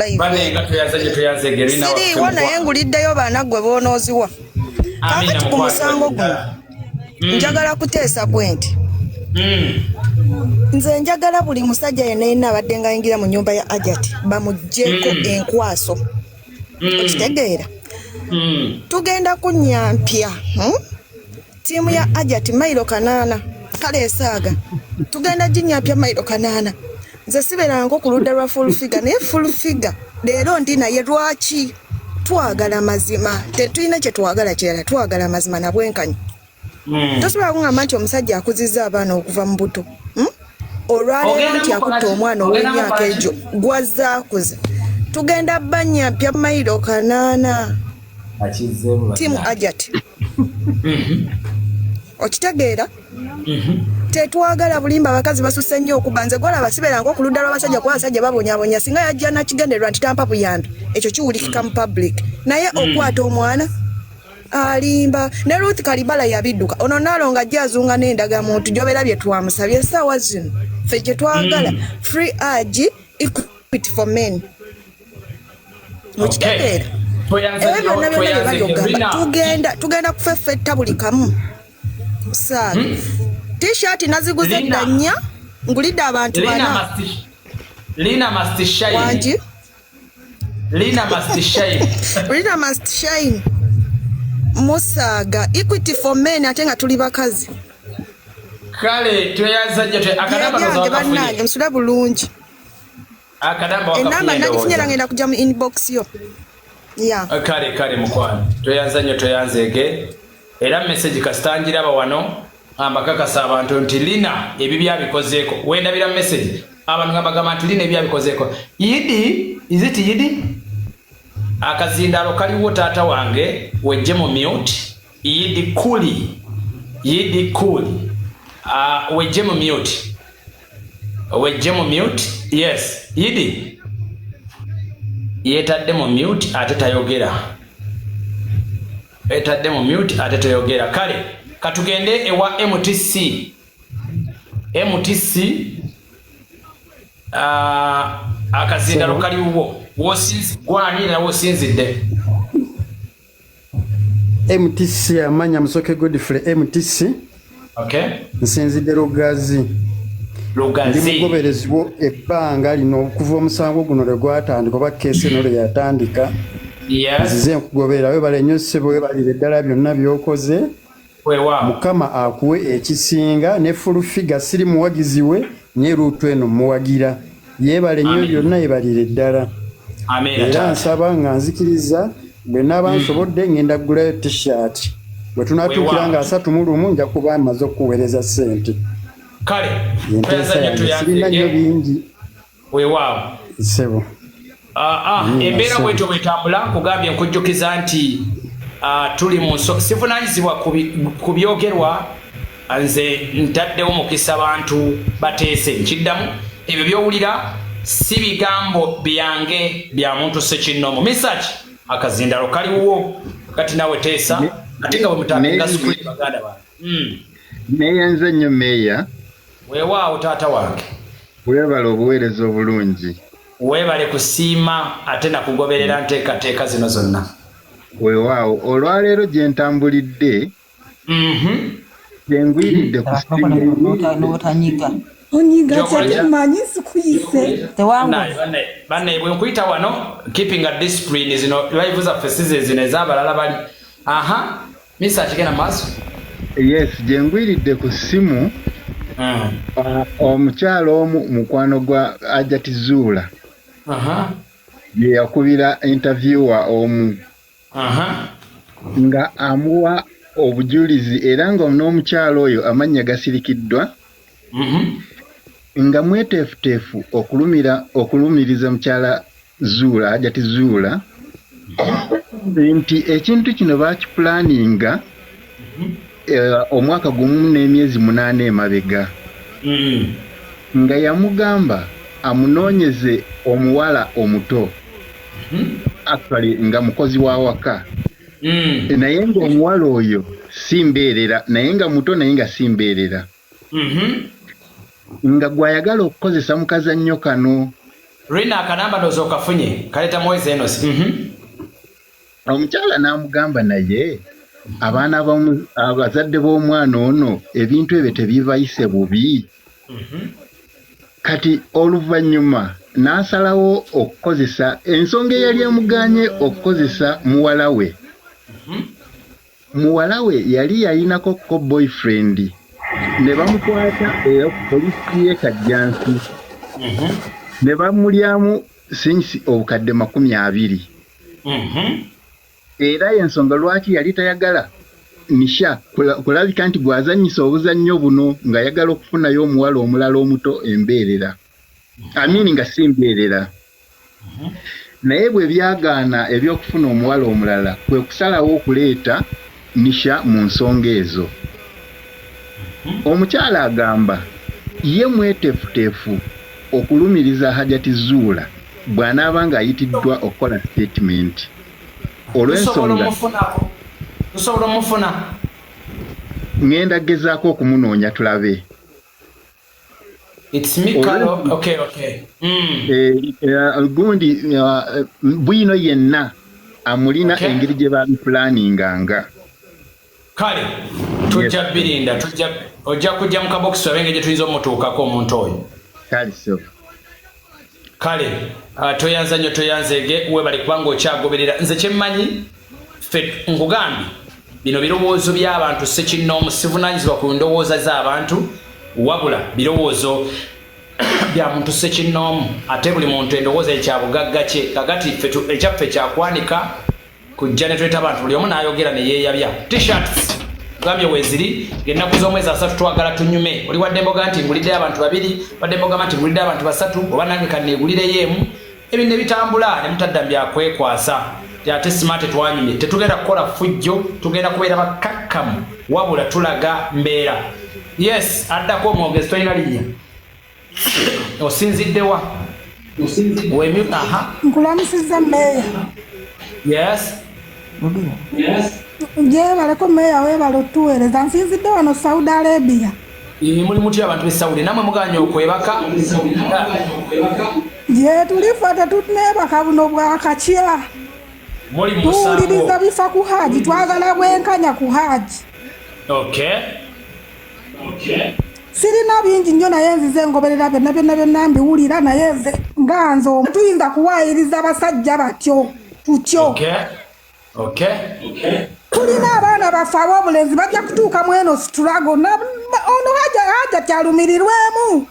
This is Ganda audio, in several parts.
live. Siri wana yenguliddeyo baana gwe boonooziwa. Kakati ku musango guno njagala kuteesa bwenti. Nze njagala buli musajja yenna abadde nga ayingira mu nnyumba ya Hajjat bamuggyeko enkwaso. Okitegeera? Tugenda kunnyampya tiimu ya Hajjat mayiro 8 kale esaaga tugenda ginyampya mayiro 8. Nze sibeerango ku ludda lwa full figure naye full figure leero ndi naye lwaki twagala mazima tetulina kye twagala kirala twagala mazima na bwenkanyi. Tosobola kungamba nti omusajja akuzizza abaana okuva mu buto olwaleero nti akutta omwana ow'emyaka egyo gwazzaakuze tugenda banyampya mayiro 8 tiimu Hajjat. Okitegeera? Tetwagala bulimba abakazi basusse nnyo okuba nze gwolaba sibeeranga okuludda lw'abasajja kuba abasajja babonyabonya singa yajja nakigendererwa nti tampa buyambi ekyo kiwulikika mu public naye okwata omwana alimba ne Ruth Kalibala yabidduka ono naalonga ajja azunga n'endagamuntu gy'obeerabye twamusabye essaawa zino ffe gye twagala free Hajji equity for men. Okitegeera? Ebyo byonna byonna bye babyogamba tugenda kufeffetta buli kamu. Saaga t-shirt naziguze ddanya ngulidde abantu bana. Lina must shine. Wanji? Lina must shine. Lina must shine. Musaaga equity for men ate nga tuli bakazi. Kale tweyanzajja akadamba bannange musula bulungi. Akadamba enamba nagifunyera ngenda kujja mu inbox yo. Yeah. Kale mukwano tweyanzege era message kasitangira aba wano ambakakasa abantu nti Lina ebibya bikozeeko wendabira message abantu ngabagamba nti Lina ebibya bikozeeko Yidi is it Yidi akazindalo kaliwo taata wange wejje mu mute Yidi kuli wejje mu mute yes Yidi yetadde mu mute ate tayogera kale katugende ewa MTC akazindalo kaliwo gwanira wosinzidde MTC amanya Musoke Godfrey MTC nsinzidde Lugazi ndi mugoberezibwo ebbanga lino okuva omusango guno lwe gwatandika oba keesi eno lwe yatandika nzize nkugobera webale nnyo ssebo webalire ddala byonna byokoze Mukama akuwe ekisinga ne full figure siri muwagizi we nye Ruutu eno muwagira yeebale nnyo byonna yebalire ddala era nsaba nga nzikiriza bwe naaba nsobodde ngenda kugulayo t-shirt bwe tunaatuukira nga 31 nja kuba maze okuweereza ssente kale sirina nnyo bingi weewaawo sebo embeera bwetyo bwetambula nkugambye nkujjukiza nti tuli mu sivunaanyizibwa ku byogerwa nze ntaddewo mukisa abantu bateese nkiddamu ebyo byowulira si bigambo byange bya muntu sekinnomo misaki akazindalo kaliwo kati nawe teesa ate nga bwe mutambinga sukuli baganda bange meeya nze nnyo meeya weewaawo taata wange weebale obuweereza obulungi weebale kusiima ate nakugoberera nteekateeka zino zonna weewaawo olwaleero gye ntambulidde gyengwiridde kunotanyiga onyiga kyakimanyi sikuyise banne bwe nkuyita wano keeping a discipline zino live zaffe zino ez'abalala bali misa kigenda maaso yes gyengwiridde ku ssimu omukyalo omu mukwano gwa Hajjat Zula ye yakubira interviewer omu nga amuwa obujulizi era nga n'omukyalo oyo amannya gasirikiddwa nga mweteefuteefu okulumiriza mukyala Zula Hajjat Zula nti ekintu kino baakipulaninga omwaka gumu n'emyezi 8 emabega nga yamugamba amunoonyeze omuwala omuto actually nga mukozi wa waka naye nga omuwala oyo simbeerera naye nga muto naye nga simbeerera nga gwayagala okukozesa mukazannyo kano Rina akanamba dozo kafunye kaleta mwezi enosi. Omukyala n'amugamba naye abaana abazadde b'omwana ono ebintu ebyo tebibayise bubi. Kati oluvannyuma n'asalawo okukozesa ensonga eyali emuganye okukozesa muwala we. Muwala we yali yayinako ko boyfriend ne bamukwata polisi y'e Kajjansi. Ne bamulyamu sinsi obukadde 20. Era ensonga lwaki yali tayagala Nisha kulabika nti gwazannyisa obuzannyo buno nga yagala okufunayo omuwala omulala omuto embeerera. Amini nga si mbeerera. Naye bwe byagaana ebyokufuna omuwala omulala kwe kusalawo okuleeta Nisha mu nsonga ezo. Omukyala agamba ye mwetefutefu okulumiriza Hajjat Zula bw'anaaba ng'ayitiddwa okukola statement. Olw'ensonga tusobola omufuna. Ngenda gezaako okumunoonya tulabe. It's me, Carlo. Okay. Gundi bwino yenna amulina engeri gye babiplaninganga. Kale tujja birinda ojja kujja mu kabokisi abenge gye tuyinza omutuukako omuntu oyo. Kale toyanza nnyo toyanzege webali kubanga okyagoberera nze kyemmanyi ffe nkugambye bino birowoozo by'abantu sekinnoomu sivunaanyizibwa ku ndowooza z'abantu wabula birowoozo bya muntu sekinnoomu ate buli muntu endowooza ekyabugagga kye kakati ekyaffe kyakwanika kujja ne tweta abantu buli omu n'ayogera ne yeeyabya t-shirts gambye weeziri ng'ennaku z'omwezi 3 twagala tunyume oli wadde mboga nti nguliddeyo abantu 2 wadde mboga nti nguliddeyo abantu 3 oba nange kanneegulireyo emu ebyo ne bitambula ne mutadda byakwekwasa ate smart twanyumye tetugenda kukola fujjo tugenda kubeera bakakkamu wabula tulaga mbeera. Yes addako omwogezi tolina linnya osinziddewa wemyuka nkulamusizza mmeeya. Yes Jebaleko mmeeya webala otuweereza nsinzidde wano Saudi Arabia. Muli mutya abantu b'e Saudi namwe muganya okwebaka je tulifa tetuneebaka buno bwakakya tuwuliriza bifa ku Hajji twagala bwenkanya ku Hajji. Sirina bingi nnyo naye nzize ngoberera byonna mbiwulira naye nze nga nze tuyinza kuwaayiriza abasajja batyo tutyo. Tulina abaana baffe ab'obulenzi bajja kutuuka mu eno situlago ono Hajjat alumirirwemu.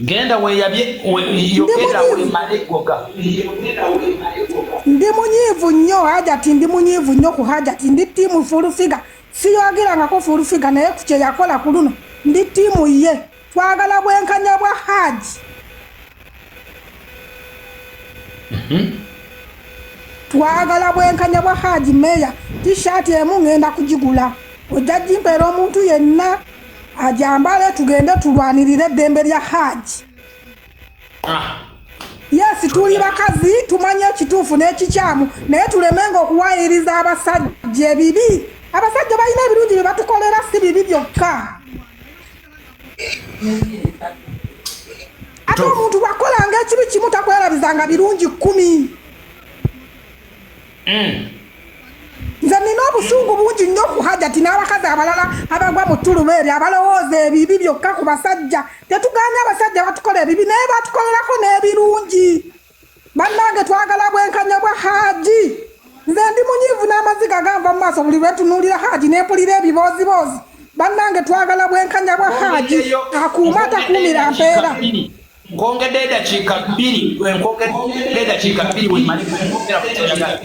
Genda weeyabye yogera wemale goga. Ndi munyiivu nnyo Hajjat, ndi munyiivu nnyo ku Hajjat, ndi ttiimu fulufiga siyogerangako fulufiga naye ku kye yakola ku luno ndi ttiimu ye twagala bwenkanya bwa Hajji. Twagala bwenkanya bwa Hajji meya t-shirt emu ngenda kugigula ojja jimpeera omuntu yenna ajambale tugende tulwanirire eddembe lya Hajji. Yes tuli bakazi tumanye ekituufu n'ekikyamu naye tulemenga okuwaayiriza abasajja ebibi. Abasajja balina ebirungi bye batukolera si bibi byokka. Ate omuntu bwakolanga ekibi kimu takwerabizanga birungi 10. Nze nina obusungu bungi nnyo ku Hajjat n'abakazi abalala abagwa mu ttuluba eryo abalowooza ebibi byokka ku basajja. Tetuganya abasajja batukola ebibi naye batukolerako n'ebirungi. Bannange twagala bwenkanya bwa Hajji. Nze ndi munyiivu n'amaziga ganva mu maaso buli lwetunuulira Hajji n'empulira ebiboozibozi. Bannange twagala bwenkanya bwa Hajji akuuma atakuumira mpeera. Nkongedde eddakiika 2 wemali kwongera kutoyagala.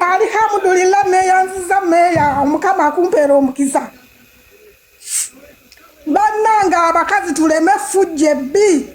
Alhamdulillah neyanziza mmeeya omukama akumpeera omukisa. Bannange abakazi tuleme fujja ebbi.